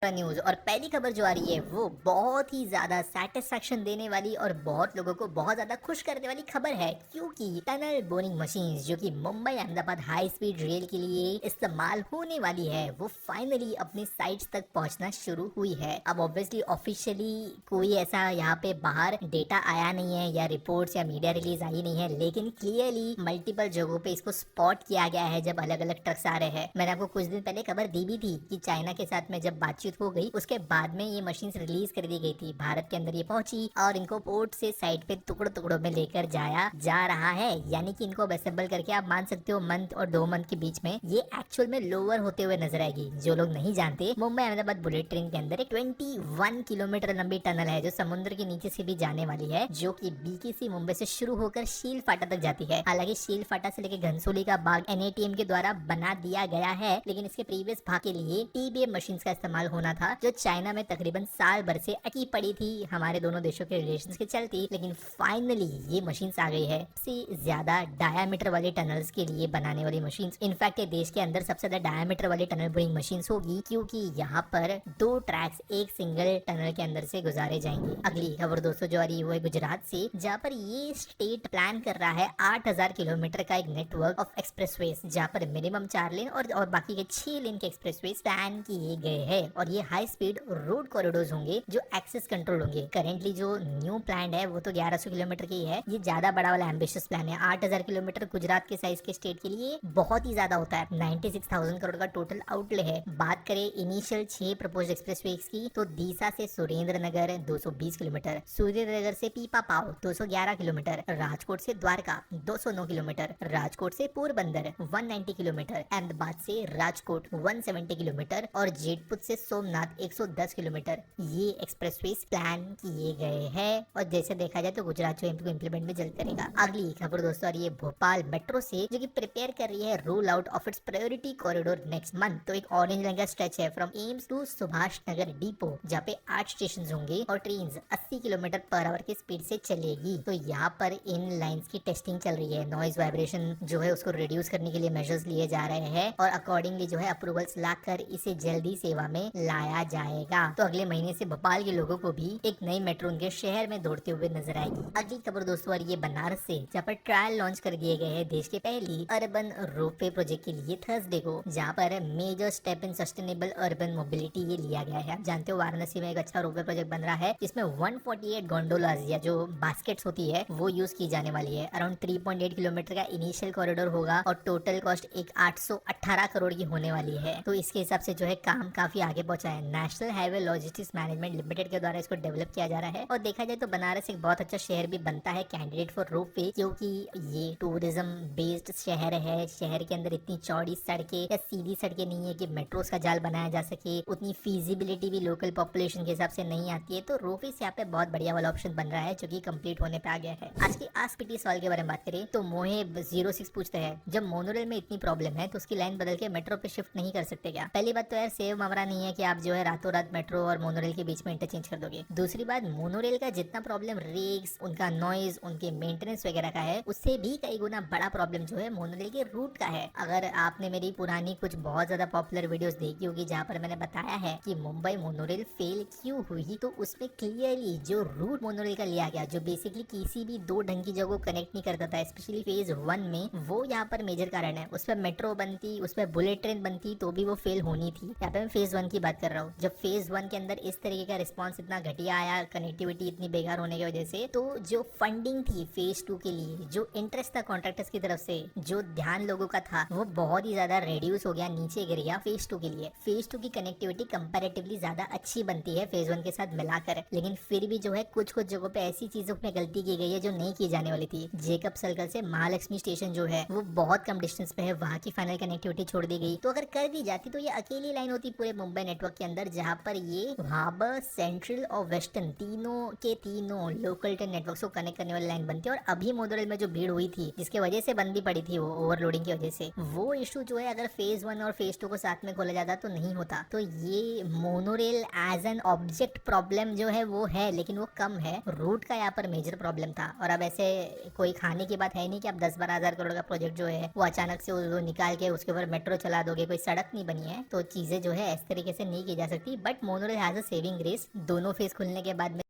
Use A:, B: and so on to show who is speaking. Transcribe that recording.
A: News और पहली खबर जो आ रही है वो बहुत ही ज्यादा सेटिस्फेक्शन देने वाली और बहुत लोगों को बहुत ज्यादा खुश करने वाली खबर है, क्योंकि टनल बोरिंग मशीन्स जो कि Mumbai Ahmedabad high speed rail के लिए इस्तेमाल होने वाली है वो फाइनली अपने साइट्स तक पहुंचना शुरू हुई है। अब ऑब्वियसली ऑफिशियली कोई ऐसा यहाँ पे बाहर डेटा आया नहीं है या रिपोर्ट्स या मीडिया रिलीज आई नहीं है, लेकिन क्लियरली मल्टीपल जगहों पे इसको स्पॉट किया गया है जब अलग अलग ट्रक्स आ रहे हैं। मैंने आपको कुछ दिन पहले खबर दी भी थी कि चाइना के साथ में जब बातचीत हो गई उसके बाद में ये मशीन रिलीज कर दी गई थी, भारत के अंदर ये पहुंची और इनको पोर्ट से साइड पे टुकड़ों टुकड़ों में लेकर जाया जा रहा है। यानी कि इनको असेंबल करके आप मान सकते हो मंथ और 2 मंथ के बीच में ये एक्चुअल में लोअर होते हुए नजर आएगी। जो लोग नहीं जानते, मुंबई अहमदाबाद बुलेट ट्रेन के अंदर एक 21 किलोमीटर लंबी टनल है जो समुद्र के नीचे से भी जाने वाली है, जो की बीकेसी मुंबई से शुरू होकर शील फाटा तक जाती है। हालांकि शील फाटा से लेकर घनसोली का बाग एनएटीएम के द्वारा बना दिया गया है, लेकिन इसके प्रीवियस भाग के लिए टीबीएम मशीन का इस्तेमाल होना था जो चाइना में तकरीबन साल भर से अटकी पड़ी थी हमारे दोनों देशों के रिलेशंस के चलती। लेकिन फाइनली ये मशीन्स आ गई है सबसे ज्यादा डायामीटर वाले टनल्स के लिए बनाने वाली मशीन्स। इनफैक्ट देश के अंदर सबसे ज्यादा डायामीटर वाली टनल बोरिंग मशीन्स होगी, क्योंकि यहाँ पर 2 ट्रैक्स एक सिंगल टनल के अंदर से गुजारे जाएंगे। अगली खबर दोस्तों जो आ रही है वो है गुजरात से, जहाँ पर ये स्टेट प्लान कर रहा है 8000 किलोमीटर का एक नेटवर्क ऑफ एक्सप्रेसवेज, जहाँ पर मिनिमम 4 लेन और बाकी के 6 लेन के एक्सप्रेसवेज प्लान किए गए हैं। और ये हाई स्पीड रोड कॉरिडोर्स होंगे जो एक्सेस कंट्रोल होंगे। करेंटली जो न्यू प्लान है वो तो 1100 किलोमीटर की है, ये ज्यादा बड़ा वाला एम्बिशियस प्लान है। 8000 किलोमीटर गुजरात के साइज के स्टेट के लिए बहुत ही ज्यादा होता है। 96,000 करोड़ का टोटल आउटले है। बात करें इनिशियल 6 प्रपोज्ड एक्सप्रेसवेज की तो दीसा से सुरेंद्र नगर 220 किलोमीटर, सूर्यनगर से पीपा पाव 211 किलोमीटर, राजकोट से द्वारका 209 किलोमीटर, राजकोट से पोरबंदर 190 किलोमीटर, अहमदाबाद से राजकोट 170 किलोमीटर और जेतपुर से सोमनाथ 110 किलोमीटर ये एक्सप्रेसवेज प्लान किए गए हैं। और जैसे देखा जाए तो गुजरात जो इनको इम्प्लीमेंट में जल्द करेगा। अगली खबर दोस्तों आ रही है भोपाल मेट्रो से, जो कि प्रिपेयर कर रही है roll out of its priority corridor next month. तो एक ऑरेंज लाइन का स्ट्रेच है from AIIMS to Subhash Nagar depot, जहाँ पे 8 स्टेशन होंगे और ट्रेन 80 किलोमीटर पर आवर की स्पीड से चलेगी। तो यहाँ पर इन लाइंस की टेस्टिंग चल रही है। नॉइज वाइब्रेशन जो है उसको रिड्यूस करने के लिए मेजर्स लिए जा रहे हैं और अकॉर्डिंगली जो है अप्रूवल्स लाकर इसे जल्दी सेवा में लाया जाएगा। तो अगले महीने से भोपाल के लोगों को भी एक नई मेट्रो उनके शहर में दौड़ते हुए नजर आएगी। अगली खबर दोस्तों आ रही है बनारस से, जहाँ पर ट्रायल लॉन्च कर दिए गए हैं देश के पहली अर्बन रोपवे प्रोजेक्ट के लिए थर्सडे को, जहाँ पर major step in sustainable urban mobility ये लिया गया है। आप जानते हो वाराणसी में एक अच्छा रोपवे प्रोजेक्ट बन रहा है जिसमें 148 गोंडोलाज या जो बास्केट्स होती है वो यूज की जाने वाली है। अराउंड 3.8 किलोमीटर का इनिशियल कॉरिडोर होगा और टोटल कॉस्ट एक 818 करोड़ की होने वाली है। तो इसके हिसाब से जो है काम काफी आगे पहुंचा है। National highway logistics management limited के द्वारा इसको डेवलप किया जा रहा है। और देखा जाए तो बनारस एक बहुत अच्छा शहर भी बनता है कैंडिडेट फॉर रोपवे, क्योंकि ये टूरिज्म बेस्ड शहर है। शहर के अंदर इतनी चौड़ी सड़कें या सीधी सड़कें नहीं है कि मेट्रोस का जाल बनाया जा सके, उतनी फीजिबिलिटी भी लोकल पॉपुलेशन के हिसाब से नहीं आती है। तो रोपवे से यहाँ पे बहुत बढ़िया वाला ऑप्शन बन रहा है जो कि कंप्लीट होने पे आ गया है। आज के आस्क पीटी सवाल के बारे में बात करें तो मोहे 06 पूछते हैं, जब मोनोरेल में इतनी प्रॉब्लम है तो उसकी लाइन बदल के मेट्रो पे शिफ्ट नहीं कर सकते क्या? पहली बात तो यार सेव मामला नहीं है कि आप जो है रातों रात मेट्रो और मोनोरेल के बीच में इंटरचेंज कर दोगे। दूसरी बात, मोनोरेल का जितना प्रॉब्लम रेक्स, उनका नॉइज, उनके मेंटेनेंस वगैरह का है, उससे भी कई गुना बड़ा प्रॉब्लम जो है मोनोरेल के रूट का है। अगर आपने मेरी पुरानी कुछ बहुत ज्यादा पॉपुलर वीडियोस देखी होगी जहाँ पर मैंने बताया है कि मुंबई मोनोरेल फेल क्यों हुई, तो उसमें क्लियरली जो रूट मोनोरेल का लिया गया जो बेसिकली किसी भी 2 ढंग की जगह को कनेक्ट नहीं करता था, स्पेशली फेज 1 में, वो यहाँ पर मेजर कारण है। उस पर मेट्रो बनती, उस पर बुलेट ट्रेन बनती तो भी वो फेल होनी थी। यहाँ पे मैं फेज 1 की बात कर रहा हूँ। जब फेज 1 के अंदर इस तरीके का रिस्पॉन्स इतना घटिया आया, कनेक्टिविटी इतनी बेकार होने की वजह से, तो जो फंडिंग थी फेज 2 के लिए, जो इंटरेस्ट था कॉन्ट्रैक्टर्स की तरफ से, जो ध्यान लोगों का था, वो बहुत ही ज्यादा रेड्यूस हो गया, नीचे गिर गया फेज 2 के लिए। फेज 2 की कनेक्टिविटी कंपैरेटिवली ज्यादा अच्छी बनती है फेज 1 के साथ मिलाकर, लेकिन फिर भी जो है कुछ कुछ जगहों पे ऐसी चीजों में गलती की गई है जो नहीं की जाने वाली थी। जेकब सर्कल से महालक्ष्मी स्टेशन जो है वो बहुत कम डिस्टेंस पे है, वहाँ की फाइनल कनेक्टिविटी छोड़ दी गई। तो अगर कर दी जाती तो ये अकेली लाइन होती पूरे मुंबई नेटवर्क के अंदर, जहाँ पर ये हार्बर, सेंट्रल और वेस्टर्न तीनों के तीनों लोकल ट्रेन नेटवर्क को कनेक्ट करने वाली लाइन बनती है। और अभी मोनोरेल में जो भीड़ हुई थी जिसकी वजह से बंदी पड़ी थी, वो ओवरलोडिंग की वजह से, वो इशू जो है अगर फेज 1 और फेज 2 को साथ में खोला जाता तो नहीं होता। तो ये monorail as an object problem जो है वो है, लेकिन वो कम है। रूट का यहाँ पर मेजर प्रॉब्लम था। और अब ऐसे कोई खाने की बात है नहीं कि आप 10-12 हजार करोड़ का प्रोजेक्ट जो है वो अचानक से वो निकाल के उसके ऊपर मेट्रो चला दोगे, कोई सड़क नहीं बनी है। तो चीजें जो है इस तरीके से नहीं की जा सकती, but monorail has a saving grace. दोनों फेस खुलने के बाद में